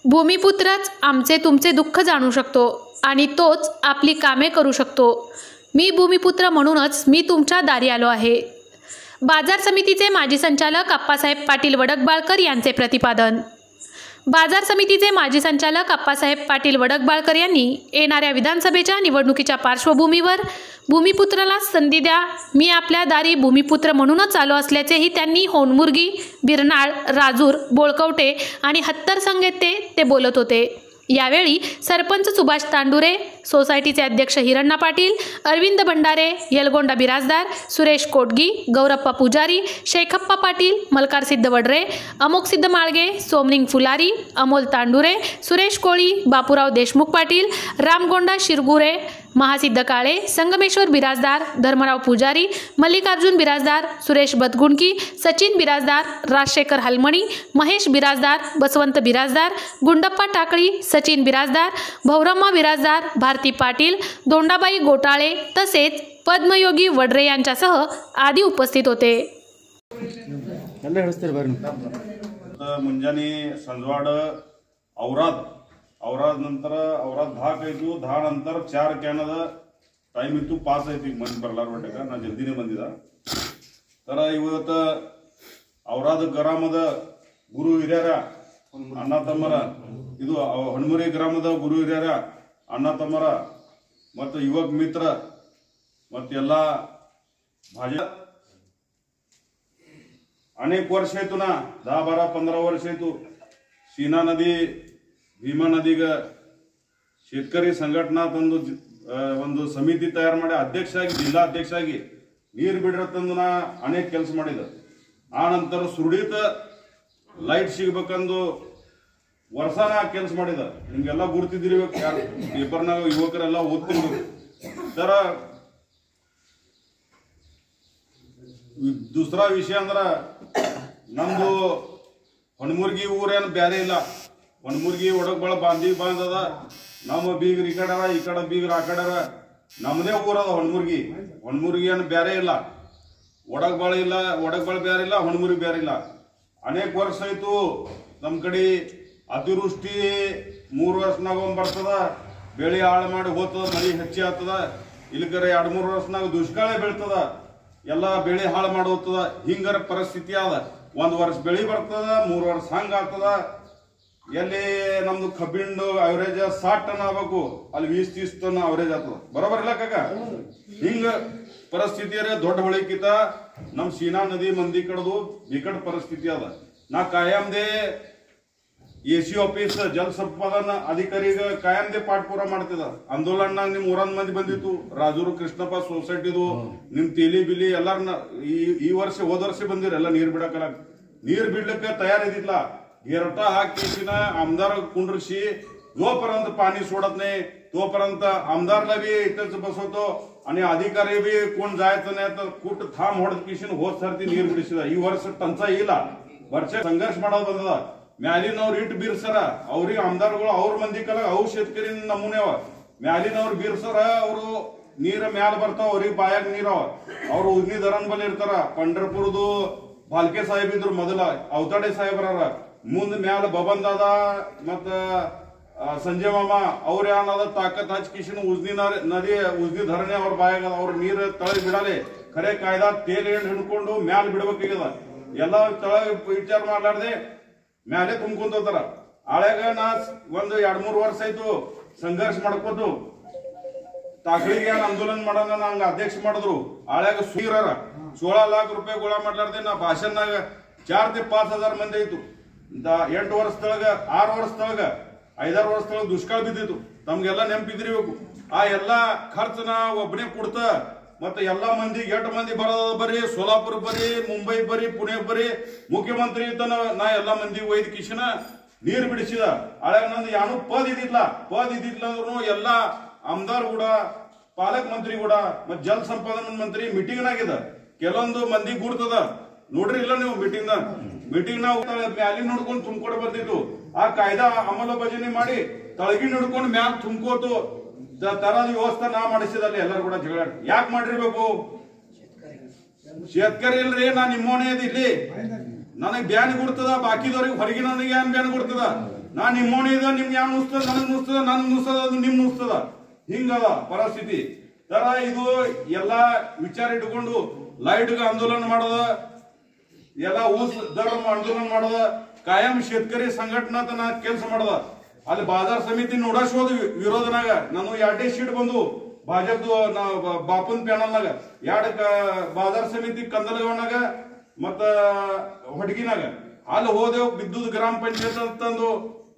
भूमिपुत्रच आमचे तुमचे दुःख जाणू शकतो आणि तोच आपली कामे करू शकतो. मी भूमिपुत्र म्हणूनच मी तुमच्या दारी आलो आहे. बाजार समितीचे माजी संचालक आप्पासाहेब पाटील वडकबाळकर यांचे प्रतिपादन. बाजार समितीचे माजी संचालक आप्पासाहेब पाटील वडकबाळकर यांनी येणाऱ्या विधानसभेच्या निवडणुकीच्या पार्श्वभूमीवर भूमिपुत्राला संधी द्या, मी आपल्या दारी भूमिपुत्र म्हणूनच आलो असल्याचेही त्यांनी होनमुर्गी, बिरनाळ, राजूर, बोळकवटे आणि हत्तरसंग येथे ते बोलत होते. यावेळी सरपंच सुभाष तांडुरे, सोसायटीचे अध्यक्ष हिरण्णा पाटील, अरविंद भंडारे, यलगोंडा बिराजदार, सुरेश कोटगी, गौरप्पा पुजारी, शेखप्पा पाटील, मलकार सिद्ध वडरे, अमोक सिद्ध माळगे, सोमलिंग फुलारी, अमोल तांडुरे, सुरेश कोळी, बापूराव देशमुख पाटील, रामगोंडा शिरगुरे, महासिद्ध काळे, संगमेश्वर बिराजदार, धर्मराव पुजारी, मल्लिकार्जुन बिराजदार, सुरेश बदगुणकी, सचिन बिराजदार, राजशेखर हलमणी, महेश बिराजदार, बसवंत बिराजदार, गुंडप्पा टाकळी, सचिन बिराजदार, भौरम्मा बिराजदार, भारती पाटील, दोंडाबाई गोटाळे तसेच पद्मयोगी वडरे यांच्यासह आदी उपस्थित होते. ಮುಂಜಾನೆ ಸಂಜವಾಡ ಔರಾದ್ ನಂತರ ಔರಾದ್ 10 ಆಯ್ತು. 10 ನಂತರ 4 ಕ್ಯಾನದ ಟೈಮ್ ಇತ್ತು, ಪಾಸ್ ಆಯ್ತು. ಈಗ ಮಂದಿ ಬರ್ಲಾರ ಬಟ್ಟೆಗ ನಾ ಜಲ್ದಿನೇ ಬಂದಿದ. ತರ ಇವತ್ತು ಔರಾದ್ ಗ್ರಾಮದ ಗುರು ಹಿರಿಯರ ಅಣ್ಣ ತಮ್ಮರ, ಇದು ಹಣ್ಮುರಿ ಗ್ರಾಮದ ಗುರು ಹಿರಿಯರ ಅಣ್ಣ ತಮ್ಮರ ಮತ್ತು ಯುವಕ ಮಿತ್ರ ಮತ್ತೆಲ್ಲ भाजप अनेक वर्ष आयतु ना, 10-12-15 वर्ष आयतु. सीना नदी, भीमा नदीग शेतकरी संघटना ತಂದು ಒಂದು ಸಮಿತಿ ತಯಾರು ಮಾಡಿ ಅಧ್ಯಕ್ಷ ಆಗಿ, ಜಿಲ್ಲಾ ಅಧ್ಯಕ್ಷ ಆಗಿ ನೀರು ಬಿಡ್ರ ತಂದು ನಾ ಅನೇಕ ಕೆಲಸ ಮಾಡಿದ. ಆ ನಂತರ ಸುರುಡಿತ ಲೈಟ್ ಸಿಗಬೇಕಂದು ವರ್ಷನ ಕೆಲಸ ಮಾಡಿದ. ನಿಮ್ಗೆಲ್ಲ ಗುರುತಿದಿರ್ಬೇಕು, ಯಾರು ಪೇಪರ್ನಾಗ ಯುವಕರೆಲ್ಲ ಓದ್ತಿರ್ಬೇಕು. तर दुसरा विषय अंद्र नम्दु ಹೊಣಮುರ್ಗಿ ಊರೇನು ಬ್ಯಾರೆ ಇಲ್ಲ. ಹೊಣಮುರ್ಗಿ ಒಡಗಬಳ ಬಾಂಧಿ ಬಾಂಧದ, ನಮ್ಮ ಬೀಗರು ಈ ಕಡೆ ಈ ಕಡೆ ಬೀಗರು ಆ ಕಡೆ, ನಮ್ಮದೇ ಊರದ ಹೊಣಮುರ್ಗಿ. ಹೊಣಮುರ್ಗಿ ಏನು ಬ್ಯಾರೆ ಇಲ್ಲ, ಒಡಗಬಳ ಇಲ್ಲ, ಒಡಗಬಳ ಬ್ಯಾರೆ ಇಲ್ಲ, ಹೊಣಮುರ್ಗಿ ಬ್ಯಾರೆ ಇಲ್ಲ. ಅನೇಕ ವರ್ಷ ಆಯ್ತು ನಮ್ಮ ಕಡೆ ಅತಿವೃಷ್ಟಿ 3 ವರ್ಷನಾಗ ಬರ್ತದ, ಬೆಳೆ ಹಾಳು ಮಾಡಿ ಹೋಗ್ತದ, ಮಳಿ ಹೆಚ್ಚಿ ಆಗ್ತದ. ಇಲ್ಲಿಕರೆ 2-3 ವರ್ಷನಾಗ ದುಷ್ಕಾಳ ಬೀಳ್ತದ, ಎಲ್ಲ ಬೆಳೆ ಹಾಳು ಮಾಡಿ ಹೋಗ್ತದ. ಹಿಂಗರ ಪರಿಸ್ಥಿತಿ ಅದ. 1 ವರ್ಷ ಬೆಳೆ ಬರ್ತದ, 3 ವರ್ಷ ಹಂಗ ಆಗ್ತದ. ಎಲ್ಲಿ ನಮ್ದು ಕಬ್ಬಿಂಡು ಅವರೇಜ್ 60 ಟನ್ ಆಗ್ಬೇಕು, ಅಲ್ಲಿ 20-30 ಟನ್ ಅವರೇಜ್ ಆಗ್ತದ. ಬರೋಬರ್ ಇಲ್ಲ ಕಾಕ? ಹಿಂಗ ಪರಿಸ್ಥಿತಿಯರ ದೊಡ್ಡ ಹೊಳಿಕಿತ ನಮ್ ಸೀನಾ ನದಿ ಮಂದಿ ಕಡದು ಬಿಕಟ್ ಪರಿಸ್ಥಿತಿ ಅದ. ನಾ ಕಾಯಂದೇ ಎಸಿ ಆಫೀಸ್ ಜಲ ಸಂಪಾದನಾ ಅಧಿಕಾರಿಗೆ ಕಾಯಂದೇ ಪಾಠಪೂರ ಮಾಡ್ತಿದ. ಆಂದೋಲನ ನಿಮ್ ಊರನ್ ಮಂದಿ ಬಂದಿತ್ತು, ರಾಜೂರು ಕೃಷ್ಣಪ್ಪ ಸೊಸೈಟಿದು, ನಿಮ್ ತೇಲಿ ಬಿಲಿ ಎಲ್ಲಾರನ್ನ ಈ ವರ್ಷ ಹೋದ ವರ್ಷ ಬಂದಿರ ಎಲ್ಲ ನೀರ್ ಬಿಡಕಲ್ಲ. ನೀರ್ ಬಿಡ್ಲಿಕ್ಕೆ तयार गिरट हाकी आमदार कुंड्रशी जोपर्यंत पाणी सोडत नाही तोपर्यंत आमदारला बी इथंच बसवतो आणि अधिकारी बी कोण जायचं नाही तर कुठ थांब ಹೊಡೆದ ಕಿಶಿನ ಹೋದ ಸರ್ತಿ ನೀರು ಬಿಡಿಸಿದ. ಈ ವರ್ಷ ಟಂಚಾಯಿ ಇಲ್ಲ, ವರ್ಷ ಸಂಘರ್ಷ ಮಾಡೋದು ಬಂದದ. ಮ್ಯಾಲಿನವ್ರು ಇಟ್ಟು ಬೀರ್ಸರ, ಅವ್ರಿಗೆ ಆಮದಾರಗಳು ಅವ್ರ ಮಂದಿ ಕಲ ಅವ್ರ ಶೇತಕರಿ ನಮೂನೆ ಅವ. ಮ್ಯಾಲಿನವ್ರು ಬೀರ್ಸರ, ಅವರು ನೀರ ಮ್ಯಾಲ ಬರ್ತಾವ, ಅವ್ರಿಗೆ ಬಾಯಾಗ ನೀರವ. ಅವ್ರು ಉಜ್ನಿ ದರನ್ ಬಲ್ಲಿ ಇರ್ತಾರ. ಪಂಢರಪುರದು ಭಾಲ್ಕೆ ಸಾಹೇಬ್ ಇದ್ರು ಮೊದಲ, ಅವತಾಡೆ ಸಾಹೇಬ್ರಾರ. ಮುಂದ್ ಮ್ಯಾಲ ಬಬನ್ ದಾದ ಮತ್ತ ಸಂಜಯ್ ಮಾಮ ಅವ್ರ ಏನದ ತಾಕತ್ ಹಚ್ಕಿಶಿನ ಉಜ್ನಿ ನದಿ ಉಜ್ನಿ ಧರಣಿ ಅವ್ರ ಬಾಯಾಗ ಅವ್ರ ನೀರ್ ತಳಗ್ ಬಿಡಾಲೆ. ಖರೆ ಕಾಯ್ದಾ ತೇಲ್ ಹಿಡ್ಕೊಂಡು ಮ್ಯಾಲ ಬಿಡ್ಬೇಕಾಗ್ಯದ. ಎಲ್ಲ ತಳಗ್ ವಿಚಾರ ಮಾಡ್ಲಾರ್ದೆ ಮ್ಯಾಲೆ ತುಂಬ್ಕೊಂತಾರ. ಆಳ್ಯಾಗ ನಾ ಒಂದು 2-3 ವರ್ಷ ಆಯ್ತು ಸಂಘರ್ಷ ಮಾಡ್ಕೋತು. ತಾಕಳಿಗೆ ಆಂದೋಲನ ಮಾಡೋಣ ನಂಗೆ ಅಧ್ಯಕ್ಷ ಮಾಡಿದ್ರು. ಆಳ್ಯಾಗ ಸುರರ 16 लाख रुपये ಗೋಳಾ ಮಾಡ್ಲಾರ್ದೆ ನಾ ಭಾಷಣನಾಗ 4-5 हजार ಮಂದಿ ಆಯ್ತು. 8 ವರ್ಷದೊಳಗ 6 ವರ್ಷದೊಳಗ 5-6 ವರ್ಷದೊಳಗ ದುಷ್ಕಾಳ ಬಿದ್ದಿತ್ತು. ತಮ್ಗೆಲ್ಲ ನೆನಪಿದ್ರಿಬೇಕು. ಆ ಎಲ್ಲಾ ಖರ್ಚನ ಒಬ್ಬನೇ ಕೊಡ್ತ ಮತ್ತೆ ಎಲ್ಲಾ ಮಂದಿ 8 ಮಂದಿ ಬರೋದ ಬರೀ ಸೋಲಾಪುರ ಬರೀ ಮುಂಬೈ ಬರೀ ಪುಣೆ ಬರೀ ಮುಖ್ಯಮಂತ್ರಿ ತನ ನಾ ಎಲ್ಲಾ ಮಂದಿ ಒಯ್ದ ಕಿಶನ ನೀರು ಬಿಡಿಸಿದ. ಆಳ್ಯಾಗ ನಂದು ಯಾನು ಪದ ಇದ್ದಿದ್ಲ ಅಂದ್ರೂ ಎಲ್ಲಾ ಆಮದಾರ್ ಕೂಡ ಪಾಲಕ್ ಮಂತ್ರಿ ಕೂಡ ಮತ್ತೆ ಜಲ ಸಂಪಾದನಾ ಮಂತ್ರಿ ಮೀಟಿಂಗ್ ನಾಗಿದ. ಕೆಲವೊಂದು ಮಂದಿ ಗುರ್ತದ ನೋಡ್ರಿ ಇಲ್ಲ ನೀವು ಮೀಟಿಂಗ್ ನಾವು ಮ್ಯಾಲಿ ನೋಡ್ಕೊಂಡು ತುಂಬ್ಕೊಂಡು ಬರ್ತಿತ್ತು. ಆ ಕಾಯ್ದಾ ಅಮಲಬಜಾವಣೆ ಮಾಡಿ ತಳಗಿ ನೋಡ್ಕೊಂಡು ಮ್ಯಾಲ ತುಂಬ್ಕೋತು ತರದ ವ್ಯವಸ್ಥೆ ನಾ ಮಾಡಿಸಿದಲ್ಲಿ ಎಲ್ಲರೂ ಕೂಡ ಜಗಳ ಯಾಕೆ ಮಾಡಿರ್ಬೇಕು? शेतकरी इल्री ना निमोने ಇಲ್ಲಿ ನನಗೆ ಬ್ಯಾನ್ ಕೊಡ್ತದ ಬಾಕಿದವರಿಗೆ ಹೊರಗಿನವರಿಗೆ ಏನ್ ಬ್ಯಾನ್ ಕೊಡ್ತದ ನಾ ನಿಮ್ಮೋಣಿ ಇದ ನಿಮ್ಗೆ ಯಾರು ನುಸ್ತದ ನನಗ್ ನುಸ್ತದ ನನ್ ನುಸ್ತದ ಅದು ನಿಮ್ ನುಸ್ತದ ಹಿಂಗದ ಪರಿಸ್ಥಿತಿ ತರ ಇದು ಎಲ್ಲಾ ವಿಚಾರ ಇಟ್ಕೊಂಡು ಲೈಟ್ಗೆ ಆಂದೋಲನ ಮಾಡೋದ ಎಲ್ಲ ಊಸ್ ದರ ಆಂದೋಲನ ಮಾಡೋದ ಕಾಯಂ ಶೇತಕರಿ ಸಂಘಟನಾ ಕೆಲಸ ಮಾಡೋದ ಅಲ್ಲಿ ಬಾಜಾರ್ ಸಮಿತಿ ನೋಡಾಶೋದ ವಿರೋಧನಾಗ ನಾನು 2 ಶೀಟ್ ಬಂದು ಭಾಜಪ್ದು ಬಾಪನ್ ಪ್ಯಾನಲ್ನಾಗ 2 ಬಾಜಾರ್ ಸಮಿತಿ ಕಂದಲಗವನಾಗ ಮತ್ತ ಹೊಡಗಿನಾಗ ಅಲ್ಲಿ ಹೋದೆವು ಬಿದ್ದುದ್ ಗ್ರಾಮ ಪಂಚಾಯತ್ ಅಂತಂದು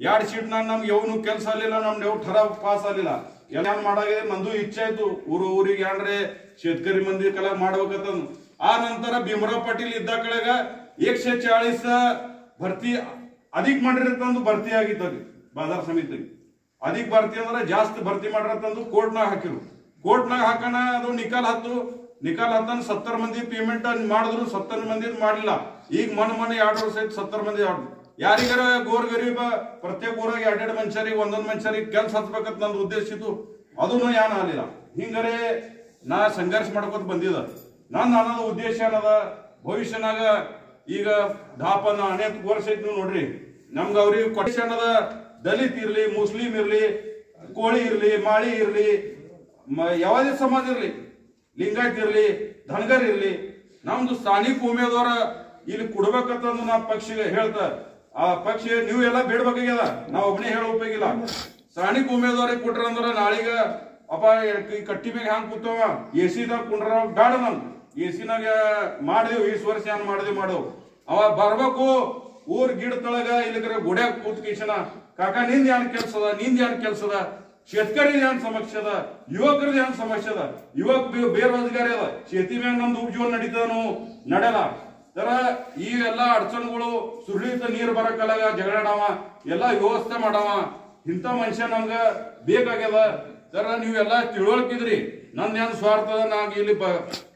2 ಶೀಟ್ ನಮ್ಗೆ ಯಾವನು ಕೆಲಸ ಆಗಲಿಲ್ಲ ನಮ್ದು ಯಾವ ಠರ ಪಾಸ್ ಆಗಲಿಲ್ಲ ಎಲ್ಲ ಮಾಡಾಗಿದೆ ನಂದು ಇಚ್ಛೆ ಆಯ್ತು ಊರಿಗೆ ಏನ್ರೆ ಶೇತಕರಿ ಮಂದಿ ಕಲ ಮಾಡ್ಬೇಕಂತ ಆ ನಂತರ ಭೀಮರಾವ್ ಪಾಟೀಲ್ ಇದ್ದ ಕಡೆಗ 140 ಭರ್ತಿ ಅಧಿಕ ಮಾಡಿರತ್ತಂದು ಭರ್ತಿ ಆಗಿತ್ತು ಬಾಜಾರ್ ಸಮಿತಿ ಅಧಿಕ ಭರ್ತಿ ಅಂದ್ರೆ ಜಾಸ್ತಿ ಭರ್ತಿ ಮಾಡಿರತ್ತಂದು ಕೋರ್ಟ್ನಾಗ ಹಾಕಿರು ಕೋರ್ಟ್ನಾಗ ಹಾಕೋಣ ಅದು ನಿಕಾಲ್ ಹತ್ತನ್ 70 ಮಂದಿ ಪೇಮೆಂಟ್ ಮಾಡಿದ್ರು 70 ಮಂದಿ ಮಾಡಿಲ್ಲ ಈಗ ಮನೆ 2 ವರ್ಷ ಆಯ್ತು 70 ಮಂದಿ ಯಾರಿಗಾರ ಗೋರ್ ಗರೀಬ ಪ್ರತ್ಯೇಕ ಊರಾಗ 2 ಮನುಷ್ಯರಿಗೆ ಒಂದೊಂದು ಮನುಷ್ಯರಿಗೆ ಕೆಲ್ಸ ಹಚ್ಬೇಕಂತ ನಂದು ಉದ್ದೇಶ ಇತ್ತು ಅದನ್ನು ಏನ ಆಗಲಿಲ್ಲ ಹಿಂಗರೆ ನಾ ಸಂಘರ್ಷ ಮಾಡ್ಕೊತ ಬಂದಿದ ನನ್ನ ಉದ್ದೇಶ ಏನದ ಭವಿಷ್ಯನಾಗ ಈಗ ಧಾಪನ ಅನೇಕ ವರ್ಷ ಐತಿ ನೀವು ನೋಡ್ರಿ ನಮ್ಗ ಅವ್ರಿಗೆ ಕೊಡಿಸಿ ಅನ್ನದ ದಲಿತ್ ಇರ್ಲಿ ಮುಸ್ಲಿಂ ಇರ್ಲಿ ಕೋಳಿ ಇರ್ಲಿ ಮಾಳಿ ಇರ್ಲಿ ಯಾವುದೇ ಸಮಾಜ ಇರ್ಲಿ ಲಿಂಗಾಯತ್ ಇರ್ಲಿ ಧನಗರ್ ಇರ್ಲಿ ನಮ್ದು ಸ್ಥಾನಿಕ ಉಮೇದವಾರ ಇಲ್ಲಿ ಕೊಡ್ಬೇಕಂತಂದು ನಾ ಪಕ್ಷಿಗೆ ಹೇಳ್ತಾ ಆ ಪಕ್ಷ ನೀವು ಎಲ್ಲ ಬೇಡ್ಬೇಕಾಗ್ಯದ ನಾವ್ ಒಬ್ಬನೇ ಹೇಳ ಉಪಯೋಗಿಲ್ಲ ಸ್ಥಾನಿಕ ಉಮೇದವಾರಿಗೆ ಕೊಟ್ರ ಅಂದ್ರ ನಾಳೀಗ ಅಪ್ಪ ಕಟ್ಟಿ ಮೇಲೆ ಹ್ಯಾಂಗ್ ಕೂತವ ಎಸಿದಾಗ ಕುಂಡ್ರ ಬೇಡ ನಮ್ ಎಸಿನಾಗ ಮಾಡಿದೆವು 20 ವರ್ಷ ಏನ್ ಮಾಡಿದೆವು ಅವ ಬರ್ಬೇಕು ಊರ್ ಗಿಡದೊಳಗ ಇಲ್ಲಿಗರ ಗುಡ್ಯಾಗ ಕೂತ್ ಕಿಶನ ಕಾಕ ನಿಂದ ಏನ್ ಕೆಲ್ಸದ ಶೇತಕರಿಗೆ ಏನ್ ಸಮಸ್ಯೆ ಅದ ಯುವಕರದ್ದು ಏನ್ ಸಮಸ್ಯೆ ಅದ ಯುವಕ ಬೇರೋಜ್ಗಾರಿ ಅದ ಶೇತಿ ಮ್ಯಾಗ ನಮ್ದು ಉಪಜೀವನ ನಡೀತದನು ನಡೆಯಲ್ಲ ತರ ಈ ಎಲ್ಲಾ ಅಡಚಣೆಗಳು ಸುರಳಿತ ನೀರ್ ಬರಕಲಾಗ ಜಗಳಾಡವ ಎಲ್ಲಾ ವ್ಯವಸ್ಥೆ ಮಾಡವ ಇಂಥ ಮನುಷ್ಯ ನಮ್ಗ ಬೇಕಾಗ್ಯದ ತರ ನೀವೆಲ್ಲಾ ತಿಳುವಳಿಕಿದ್ರಿ ನಂದೇನ್ ಸ್ವಾರ್ಥ ಅದ ನಾ ಇಲ್ಲಿ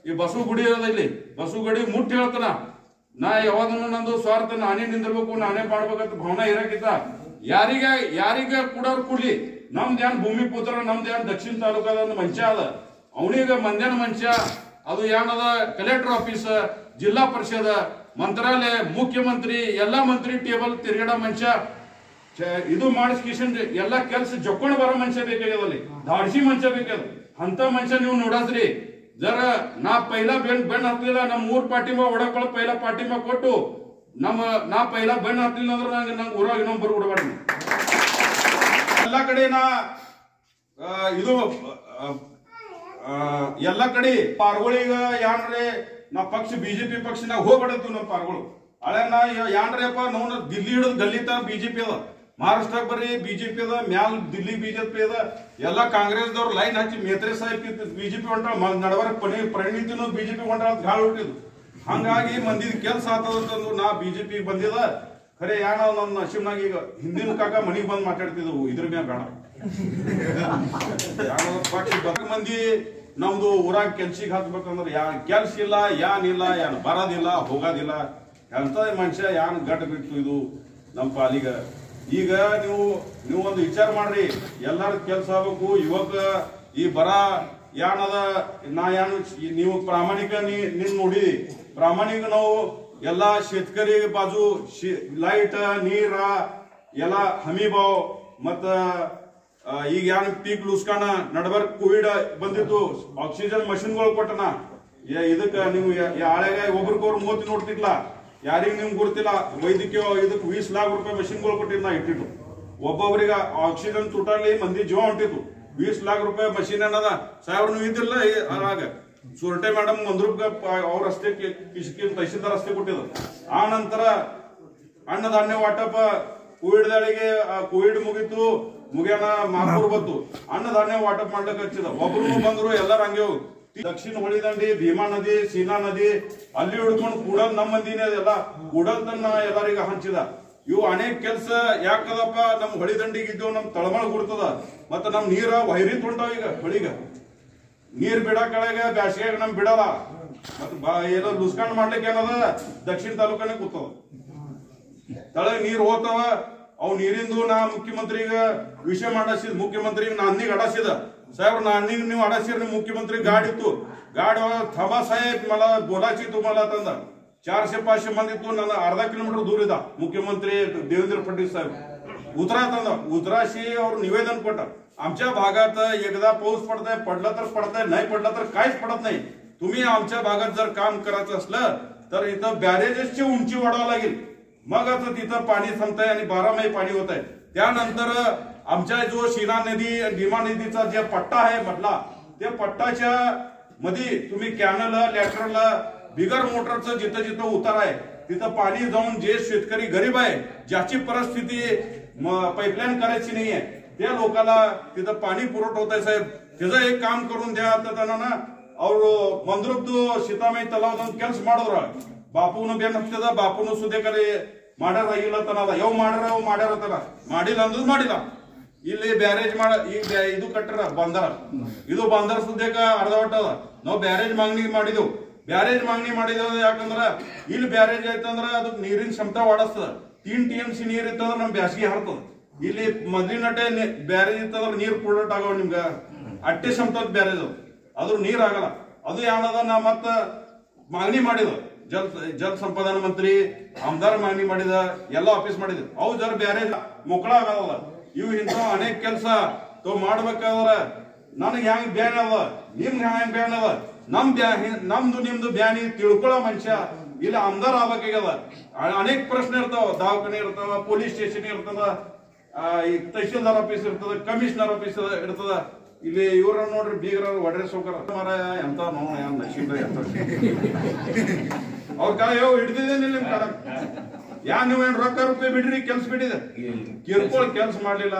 ಈ ಬಸವ ಗುಡಿ ಅದ ಇಲ್ಲಿ ಬಸವ ಗುಡಿ ಮುಟ್ಟಿ ಹೇಳ್ತಾನ ನಾ ಯಾವಾಗನು ನಂದು ಸ್ವಾರ್ಥ ನಾನೇ ನಿಂದಿರ್ಬೇಕು ನಾನೇ ಮಾಡ್ಬೇಕಂತ ಭಾವನೆ ಇರಕಿತ್ತ ಯಾರಿಗ ಕೂಡೋರ್ ಕೂಡ್ಲಿ ನಮ್ದೇನ್ ಭೂಮಿ ಪುತ್ರ ನಮ್ದೇನ್ ದಕ್ಷಿಣ ತಾಲೂಕದ ಮನುಷ್ಯ ಅದ ಅವನಿಗ ಮಂದ್ಯಾನ ಮನುಷ್ಯ ಅದು ಏನದ ಕಲೆಕ್ಟರ್ ಆಫೀಸ್ ಜಿಲ್ಲಾ ಪರಿಷದ ಮಂತ್ರಾಲಯ ಮುಖ್ಯಮಂತ್ರಿ ಎಲ್ಲಾ ಮಂತ್ರಿ ಟೇಬಲ್ ತಿರ್ಗಡ ಮನುಷ್ಯ ಇದು ಮಾಡಿಸ್ಕಿಶನ್ ಎಲ್ಲಾ ಕೆಲ್ಸ ಜೊಕ್ಕೊಂಡು ಬರೋ ಮನುಷ್ಯ ಬೇಕಾಗ್ಯದಲ್ಲಿ ಧಾಡ್ಸಿ ಮನುಷ್ಯ ಬೇಕಾದ ಅಂತ ಮನುಷ್ಯ ನೀವು ನೋಡಾದ್ರಿ ಜರ ನಾ ಪೈಲಾ ಬೆನ್ ಹತ್ತಲಿಲ್ಲ ನಮ್ 3 ಪಾರ್ಟಿಮ ಒಡಕೊಳ ಪೈಲಾ ಪಾರ್ಟಿಮ ಕೊಟ್ಟು ನಾ ಪೈಲಾ ಬೆನ್ ಹತ್ತಲಿಲ್ಲ ಅಂದ್ರೆ ನಂಗೆ ಊರಾಗ ಇನ್ನೊಬ್ಬರು ಬಿಡಬಾರ್ದು ಎಲ್ಲಾ ಕಡೆ ನಾ ಇದು ಎಲ್ಲಾ ಕಡೆ ಪಾರ್ಗಳಿಗ ಯಾನ್ರೆ ನಾ ಪಕ್ಷ ಬಿಜೆಪಿ ಪಕ್ಷನಾಗ ಹೋಗ್ಬಿಡತ್ತೀವಿ ನಮ್ಮ ಪಾರ್ಗಳು ಹಳೆ ನಾ ಯಾನ್ರಪ್ಪ ನಾವು ದಿಲ್ಲಿ ಹಿಡಿದು ಗಲ್ಲಿ ತ ಬಿಜೆಪಿ ಅದ ಮಹಾರಾಷ್ಟ್ರಕ್ಕೆ ಬರ್ರಿ ಬಿಜೆಪಿ ಅದ ಮ್ಯಾಲ ದಿಲ್ಲಿ ಬಿಜೆಪಿ ಅದ ಎಲ್ಲಾ ಕಾಂಗ್ರೆಸ್ದವ್ರು ಲೈನ್ ಹಚ್ಚಿ ಮೇತ್ರೆ ಸಾಹಿಬ್ ಬಿಜೆಪಿ ಹೊಂಟಾಳ ನಡವರ್ ಪರಿಣಿತಿನೂ ಬಿಜೆಪಿ ಹೊಂಟಾಳ ಅಂತ ಗಾಳಿ ಹುಟ್ಟಿದ್ರು ಹಂಗಾಗಿ ಮಂದಿದ ಕೆಲ್ಸ ಆತದಂತಂದು ನಾ ಬಿಜೆಪಿ ಬಂದಿದ ಖರೆ ಯಾನ ನನ್ನ ನಶೀಬ್ನಾಗ ಈಗ ಹಿಂದಿನ ಕಾಕ ಮನಿಗೆ ಬಂದ್ ಮಾತಾಡ್ತಿದ್ವು ಇದ್ರ ಮ್ಯಾಗ ಬೇಡ ಪಕ್ಷ ಮಂದಿ ನಮ್ದು ಊರಾಗ ಕೆಲ್ಸಿಗೆ ಹತ್ಬೇಕಂದ್ರ ಕೆಲ್ಸ ಇಲ್ಲ ಏನ್ ಬರೋದಿಲ್ಲ ಹೋಗೋದಿಲ್ಲ ಎಂತ ಮನುಷ್ಯ ಗಡ್ಡ ಬಿಟ್ಟು ಇದು ನಮ್ಮ ಪಾಲಿಗ ಈಗ ನೀವು ಒಂದು ವಿಚಾರ ಮಾಡ್ರಿ ಎಲ್ಲಾರ ಕೆಲ್ಸ ಆಗ್ಬೇಕು ಯುವಕ ಈ ಬರ ಏನದ ನಾ ಏನು ನೀವು ಪ್ರಾಮಾಣಿಕ ನಿನ್ ನೋಡಿ ಪ್ರಾಮಾಣಿಕ ನಾವು ಎಲ್ಲಾ ಶೇತಕರಿ ಬಾಜು ಲೈಟ್ ನೀರ ಎಲ್ಲಾ ಹಮೀಬಾವ್ ಮತ್ತ ಈಗ ಏನ್ ಪೀಕ್ ಲುಸ್ಕಾನ ನಡಬರ್ ಕೋವಿಡ್ ಬಂದಿತ್ತು ಆಕ್ಸಿಜನ್ ಮಷಿನ್ಗಳು ಕೊಟ್ಟನ ಇದಕ್ಕ ನೀವು ಹಳೆಗ ಒಬ್ರಿಗೊಬ್ರು ಮೂತಿ ನೋಡ್ತಿರ್ಲ ಯಾರಿಗ ನಿಮ್ಗೆ ಗೊತ್ತಿಲ್ಲ ವೈದ್ಯಕೀಯ ಇದಕ್ಕೆ 20 ಲಕ್ಷ ರೂಪಾಯಿ ಮಷಿನ್ಗಳು ಕೊಟ್ಟಿದ್ ನಾ ಇಟ್ಟಿಟ್ಟು ಒಬ್ಬೊಬ್ರಿಗೆ ಆಕ್ಸಿಜನ್ ತುಟಲ್ಲಿ ಮಂದಿ ಜೀವ ಹೊಂಟಿತ್ತು 20 ಲಕ್ಷ ರೂಪಾಯಿ ಮಷಿನ್ ಅನ್ನದ ಸಾಹೇಬ್ರು ನೀವು ಇದ್ದಿಲ್ಲ ಅವಾಗ ಸುರಟೆ ಮೇಡಮ್ 1 ರೂಪಾಯಿ ಅವ್ರ ಅಷ್ಟೇ ತಹಶೀಲ್ದಾರ್ ಅಷ್ಟೇ ಕೊಟ್ಟಿದ್ರು ಆ ನಂತರ ಅನ್ನಧಾನ್ಯ ವಾಟಪ ಕೋವಿಡ್ ದಾಳಿಗೆ ಕೋವಿಡ್ ಮುಗಿತು ಮುಗಿಯನ ಮಾರ್ಪೂರ್ ಬಂತು ಅನ್ನಧಾನ್ಯ ವಾಟಪ್ ಮಾಡ್ಲಿಕ್ಕೆ ಹಚ್ಚಿದ ಒಬ್ರು ಬಂದ್ರು ಎಲ್ಲಾರು ಹಂಗೆ ದಕ್ಷಿಣ ಹೊಳಿದಂಡಿ ಭೀಮಾ ನದಿ ಸೀನಾ ನದಿ ಅಲ್ಲಿ ಹಿಡ್ಕೊಂಡು ಕೂಡಲ್ ನಮ್ಮ ಮಂದಿನೇ ಎಲ್ಲ ಕೂಡಲ್ ತನ್ನ ಎಲ್ಲರಿಗ ಹಂಚಿದ ಇವು ಅನೇಕ ಕೆಲಸ ಯಾಕದಪ್ಪ ನಮ್ ಹೊಳಿದಂಡಿಗೆ ಇದ್ದೇವು ನಮ್ ತಳಮಳ ಗುಡ್ತದ ಮತ್ತ ನಮ್ ನೀರ ವೈರಿ ತುಂಟಾವ ಈಗ ಹೊಳಿಗ ನೀರ್ ಬಿಡ ಕಳೆಗ ಬ್ಯಾಸಿಗೆ ನಮ್ ಬಿಡಲ್ಲ ಮತ್ತ ಏನೋ ಲುಸ್ಕಾಂಡ್ ಮಾಡ್ಲಿಕ್ಕೆ ಏನದ ದಕ್ಷಿಣ ತಾಲೂಕನೇ ಕೂತದ ತಳಗ ನೀರ್ ಹೋಗ್ತಾವ ಅವ್ ನೀರಿಂದು ನಾ ಮುಖ್ಯಮಂತ್ರಿಗ ವಿಷಯ ಮಾಡಸಿದ್ ಮುಖ್ಯಮಂತ್ರಿಗೆ ನಾ ಅನ್ನಿಗೆ ಅಡಸಿದ साहेब नानिंग ನೀವು ಅಡಸಿರ ಮುಖ್ಯಮಂತ್ರಿ ಗಾಡಿ ಇತ್ತು ಗಾಡಿ ಥಬಾ ಸಾहेಬ್ मला बोलायची तुम्हाला ತಂದ 400-500 ಮಂದಿ ಇತ್ತು ನನ್ನ अर्धा किलोमीटर दूर ಇದ್ದ ಮುಖ್ಯಮಂತ್ರಿ ದೇವೇಂದ್ರ ಫಡ್ನವೀಸ್ ಸಾहेब उतराशी निवेदन कोट आमच्या भागात एकदा पाऊस पडला तर पडताय, नाही पडला तर काहीच पडत नाही. तुम्ही आमच्या भागात जर काम करायचं असलं तर इथं बॅरेजेसची उंची वाढवावं लागेल, मगच तिथं पाणी संपतंय आणि 12 महिने पाणी होत आहे. त्यानंतर आमच्या जो शिना नदी भीमा नदीचा जे पट्टा आहे मधला, त्या पट्टाच्या मध्ये तुम्ही कॅनल लॅटरल बिगर मोटरचं जिथं जिथं उतार आहे तिथं पाणी जाऊन जे शेतकरी गरीब आहे, ज्याची परिस्थिती पाईपलाईन करायची नाहीये, त्या लोकांना तिथं पाणी पुरवठा होत आहे साहेब, त्याचं एक काम करून द्या. तर त्यांना ಅವರು ಮಂದ್ರದ್ದು ಸೀತಾಮೈ ತಲಾವದೊಂದು ಕೆಲಸ ಮಾಡಿದ್ರ ಬಾಪುನ ಬೇನ್ ಹತ್ತದ ಬಾಪುನು ಸುದೇಕರಿ ಮಾಡ್ಯಾರ ಇಲ್ಲ ತನದ ಯಾವ ಮಾಡ್ಯಾರ ಮಾಡಿಲ್ಲ ಅಂದ್ ಮಾಡಿಲ್ಲ. ಇಲ್ಲಿ ಬ್ಯಾರೇಜ್ ಇದು ಕಟ್ಟರ ಬಂದರ, ಇದು ಬಂದರ ಸುದ್ದೇಕ ಅರ್ಧ ಹೊಟ್ಟದ. ನಾವು ಬ್ಯಾರೇಜ್ ಮಾಗಣಿ ಮಾಡಿದೇವ ಯಾಕಂದ್ರ ಇಲ್ಲಿ ಬ್ಯಾರೇಜ್ ಆಯ್ತಂದ್ರ ಅದಕ್ಕೆ ನೀರಿನ ಕ್ಷಮತಾ ವಾಡಿಸ್ತದ. 3 TMC ನೀರ್ ಇತ್ತಂದ್ರ ನಮ್ ಬ್ಯಾಸಿಗೆ ಹಾರ್ತದ. ಇಲ್ಲಿ ಮೊದಲಿನಟ್ಟೆ ಬ್ಯಾರೇಜ್ ಇತ್ತಂದ್ರ ನೀರ್ ಪೂರೈಕೆ ಆಗವ ನಿಮ್ಗ ಅಟ್ಟೆ ಕ್ಷಮತಾ ಬ್ಯಾರೇಜ್ ಅದ್ರ ನೀರ್ ಆಗಲ್ಲ. ಅದು ಯಾವದ ನಾ ಮತ್ತ ಮಾಗಣಿ ಮಾಡಿದ ಜಲ ಸಂಪದಾನ ಮಂತ್ರಿ ಆಮದಾರ ಮಾಗಣಿ ಮಾಡಿದ, ಎಲ್ಲ ಆಫೀಸ್ ಮಾಡಿದ, ಅವು ಜರ ಬ್ಯಾರೇಜ್ ಮುಕ್ಕಳ ಆಗಲ್ಲ. ಇವು ಇಂಥ ಅನೇಕ ಕೆಲಸ ಮಾಡ್ಬೇಕಾದ್ರ ನನಗೆ ಹೆಂಗ್ ಬ್ಯಾನ್ ಅದ, ನಿಮ್ಗೆ ಹೆಂಗ್ ಬ್ಯಾನ್ ಅದ, ನಮ್ದು ನಿಮ್ದು ಬ್ಯಾನಿ ತಿಳ್ಕೊಳ್ಳೋ ಮನುಷ್ಯ ಇಲ್ಲಿ ಆಮದಾರ ಆಗ್ಬೇಕಾಗ್ಯದ. ಅನೇಕ ಪ್ರಶ್ನೆ ಇರ್ತಾವ, ದವಾಖಾನೆ ಇರ್ತಾವ, ಪೊಲೀಸ್ ಸ್ಟೇಷನ್ ಇರ್ತದ, ತಹಶೀಲ್ದಾರ್ ಆಫೀಸ್ ಇರ್ತದ, ಕಮಿಷನರ್ ಆಫೀಸ್ ಇರ್ತದ. ಇಲ್ಲಿ ಇವ್ರ ನೋಡ್ರಿ ಬೀಗ್ರ ಒಡ್ರೆ ಸೌಕರ ಮಾರಾಯ ಎಂತ ನಶೀಬ್ರ ಅವ್ರ ಕಾಲ ಯಾವ ಹಿಡ್ದಿದ್ದೇನೆ ನಿಮ್ ಕಾಲ ನೀವೇನ್ ರೊಕ್ಕ ರೂಪಾಯಿ ಬಿಡ್ರಿ ಕೆಲ್ಸ ಬಿಟ್ಟಿದೆ, ಕಿರ್ಕೊಳ್ ಕೆಲ್ಸ ಮಾಡ್ಲಿಲ್ಲ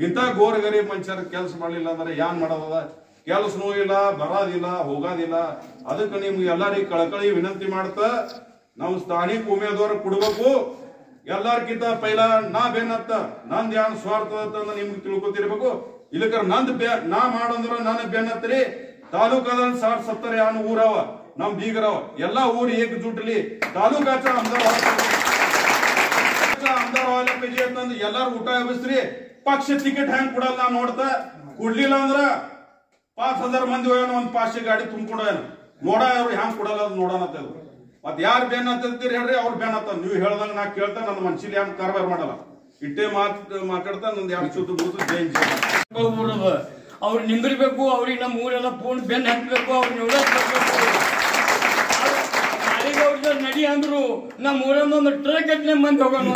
ಇಂತ ಗೋರ್ ಗರೀಬ್ ಮನುಷ್ಯರ ಕೆಲ್ಸ ಮಾಡ್ಲಿಲ್ಲ ಅಂದ್ರೆ ಯಾನ್ ಮಾಡೋದ? ಕೆಲ್ಸನೂ ಇಲ್ಲ, ಬರೋದಿಲ್ಲ, ಹೋಗೋದಿಲ್ಲ. ಅದಕ್ಕೆ ನಿಮ್ಗೆ ಎಲ್ಲರಿಗೂ ಕಳಕಳಿ ವಿನಂತಿ ಮಾಡ್ತಾ ನಾವು ಸ್ಥಾನಿಕ ಉಮೇದುವಾರ ಕೊಡ್ಬೇಕು. ಎಲ್ಲಾರ್ಕಿಂತ ಪೈಲ ನಾ ಬೇನತ್ತ ನಂದ್ ಯಾನ್ ಸ್ವಾರ್ಥ ನಿಮ್ಗೆ ತಿಳ್ಕೊತಿರ್ಬೇಕು. ಇಲ್ಲಕ ನಾ ಮಾಡಂದ್ರ ನನ್ನ ಬೆನ್ನತ್ರಿ ತಾಲೂಕಾದ 60-70 ಯಾನ್ ಊರವ ನಮ್ ಬೀಗರವ ಎಲ್ಲಾ ಊರ್ ಏಕಜೂಟ್ಲಿ ತಾಲೂಕಾಚ ಆಮದಾರ ಅಂತಂದ್ ಎಲ್ಲಾರು ಊಟ ಎಬ್ಬಿಸ್ರಿ. ಪಕ್ಷ ಟಿಕೆಟ್ ಹೆಂಗ್ ಕೊಡಲ್ಲ ನಾ ನೋಡ್ತಾ, ಕೊಡ್ಲಿಲ್ಲ ಅಂದ್ರ 5000 ಮಂದಿ ಹೋಗ್ಯಾನ ಒಂದ್ 500 ಗಾಡಿ ತುಂಬಿಕೊಂಡ ನೋಡ ಅವ್ರು ಹೆಂಗ್ ಕೊಡಲ್ಲ ಅದು ನೋಡೋಣ. ಮತ್ ಯಾರು ಬೇನ್ ಅಂತೀರಿ ಹೇಳ್ರಿ, ಅವ್ರು ಬೇನ್ ಅಂತ ನೀವು ಹೇಳ್ದಂಗ ನಾ ಕೇಳ್ತಾ ನನ್ನ ಮನ್ಸಿಲಿ ಹೆಂಗ್ ಕಾರ್ಬಾರ್ ಮಾಡಲ್ಲ. ಇಟ್ಟೆ ಮಾತಾಡ್ತಾ ನಂದು 2 ಸುತ್ತು ಜೈನ್ ಅವ್ರು ನಿಂದಿರ್ಬೇಕು, ಅವ್ರಿಗೆ ನಮ್ಮ ಊರೆಲ್ಲ ಪೂರ್ಣ ಬೆನ್ ಹಾಕ್ಬೇಕು, ಅವ್ರು ಅವ್ರ ನಡಿ ಅಂದ್ರು ನಮ್ಮ ಊರನ್ನ ಒಂದು ಟ್ರಕ್ ಮಂದಿ ಹೋಗೋಣ.